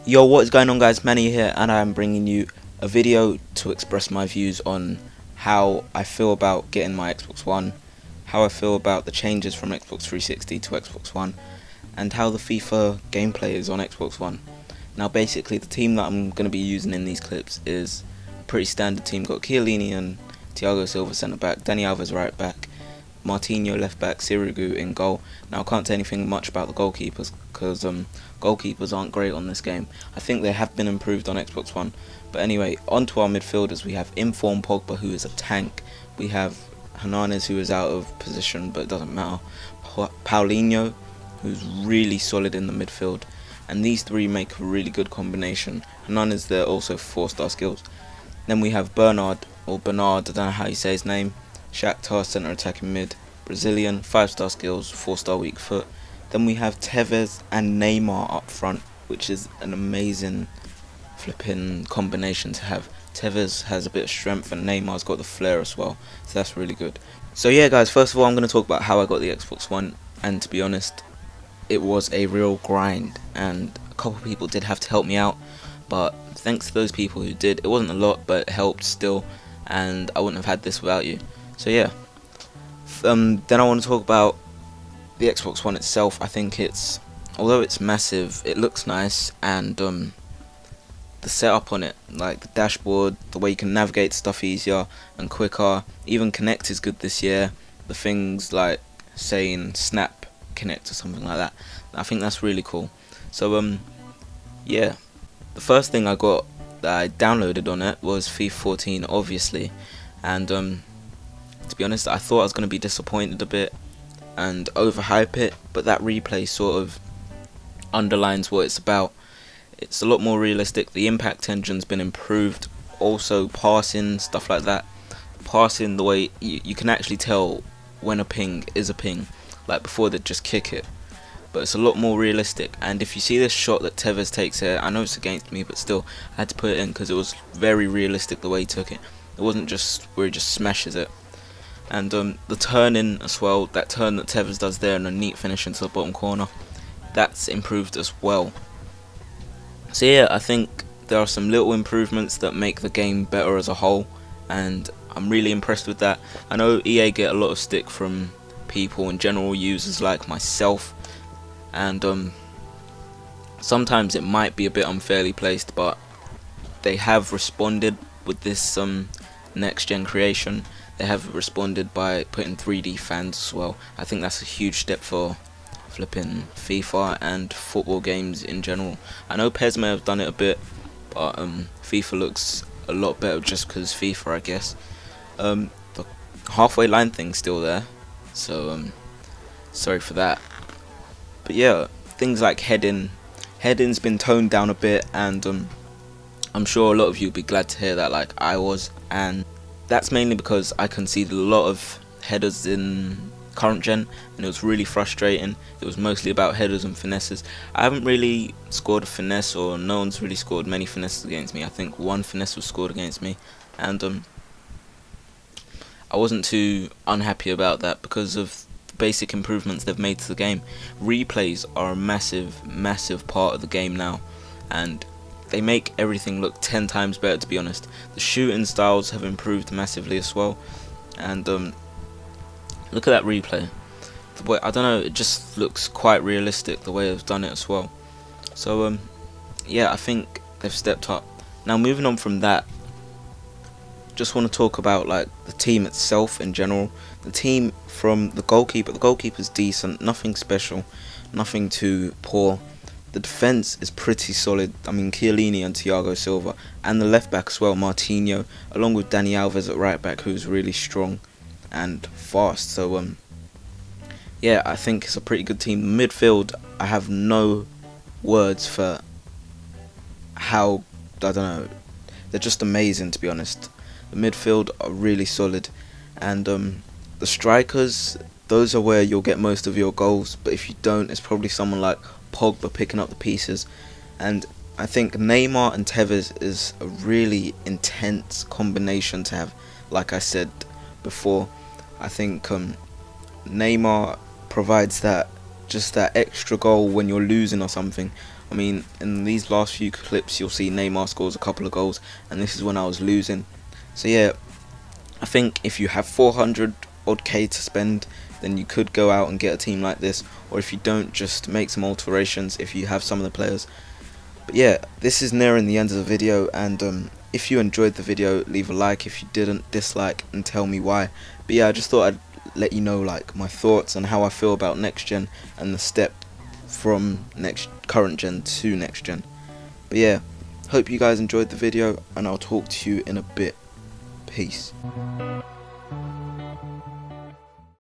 Yo, what is going on, guys? Manny here, and I'm bringing you a video to express my views on how I feel about getting my Xbox One, how I feel about the changes from Xbox 360 to Xbox One, and how the FIFA gameplay is on Xbox One. Now basically the team that I'm going to be using in these clips is a pretty standard team. Got Chiellini and Thiago Silva centre back, Dani Alves right back, Martinho left back, Sirigu in goal. Now I can't say anything much about the goalkeepers because goalkeepers aren't great on this game. I think they have been improved on Xbox One. But anyway, on to our midfielders. We have informed Pogba, who is a tank. We have Hernandez, who is out of position, but it doesn't matter. Paulinho, who's really solid in the midfield. And these three make a really good combination. Hernandez there also 4-star skills. Then we have Bernard, or Bernard, I don't know how you say his name. Shakhtar centre attacking mid, Brazilian, 5-star skills, 4-star weak foot. Then we have Tevez and Neymar up front, which is an amazing flipping combination to have. Tevez has a bit of strength and Neymar's got the flair as well, so that's really good. So yeah guys, first of all I'm going to talk about how I got the Xbox One, and to be honest, it was a real grind and a couple of people did have to help me out, but thanks to those people who did, it wasn't a lot but it helped still, and I wouldn't have had this without you. So yeah, then I want to talk about the Xbox One itself. I think it's, although it's massive, it looks nice, and the setup on it, like the dashboard, the way you can navigate stuff easier and quicker. Even Connect is good this year. The things like saying Snap Connect or something like that, I think that's really cool. So yeah, the first thing I got that I downloaded on it was FIFA 14, obviously, and to be honest, I thought I was going to be disappointed a bit and overhype it, but that replay sort of underlines what it's about. It's a lot more realistic. The impact engine's been improved, also passing, stuff like that. Passing, the way you can actually tell when a ping is a ping, like before they'd just kick it, but it's a lot more realistic. And if you see this shot that Tevez takes here, I know it's against me, but still I had to put it in because it was very realistic the way he took it. It wasn't just where he just smashes it. And the turn-in as well, that turn that Tevez does there and a neat finish into the bottom corner, that's improved as well. So yeah, I think there are some little improvements that make the game better as a whole, and I'm really impressed with that. I know EA get a lot of stick from people and general users like myself, and sometimes it might be a bit unfairly placed, but they have responded with this next gen creation. They have responded by putting 3D fans as well. I think that's a huge step for flipping FIFA and football games in general. I know PES may have done it a bit, but FIFA looks a lot better just because FIFA, I guess. The halfway line thing's still there, so sorry for that. But yeah, things like heading's been toned down a bit, and I'm sure a lot of you will be glad to hear that, like I was, and that's mainly because I conceded a lot of headers in current gen and it was really frustrating. It was mostly about headers and finesses. I haven't really scored a finesse, or no one's really scored many finesses against me. I think one finesse was scored against me, and I wasn't too unhappy about that because of the basic improvements they've made to the game. Replays are a massive part of the game now, and they make everything look 10 times better, to be honest. The shooting styles have improved massively as well, and look at that replay. The way, I don't know, it just looks quite realistic the way they've done it as well. So yeah, I think they've stepped up. Now moving on from that, just want to talk about like the team itself in general. The team, from the goalkeeper's decent, nothing special, nothing too poor. The defence is pretty solid. I mean, Chiellini and Thiago Silva, and the left back as well, Martinho, along with Dani Alves at right back, who's really strong and fast. So yeah, I think it's a pretty good team. The midfield, I have no words for how, I don't know, they're just amazing, to be honest. The midfield are really solid, and the strikers, those are where you'll get most of your goals, but if you don't, it's probably someone like Pogba picking up the pieces. And I think Neymar and Tevez is a really intense combination to have. Like I said before, I think Neymar provides that, just that extra goal when you're losing or something. I mean, in these last few clips you'll see Neymar scores a couple of goals, and this is when I was losing. So yeah, I think if you have 400 odd K to spend, then you could go out and get a team like this, or if you don't, just make some alterations if you have some of the players. But yeah, this is nearing the end of the video, and if you enjoyed the video, leave a like. If you didn't, dislike and tell me why. But yeah, I just thought I'd let you know like my thoughts and how I feel about next gen and the step from current gen to next gen. But yeah, hope you guys enjoyed the video, and I'll talk to you in a bit. Peace.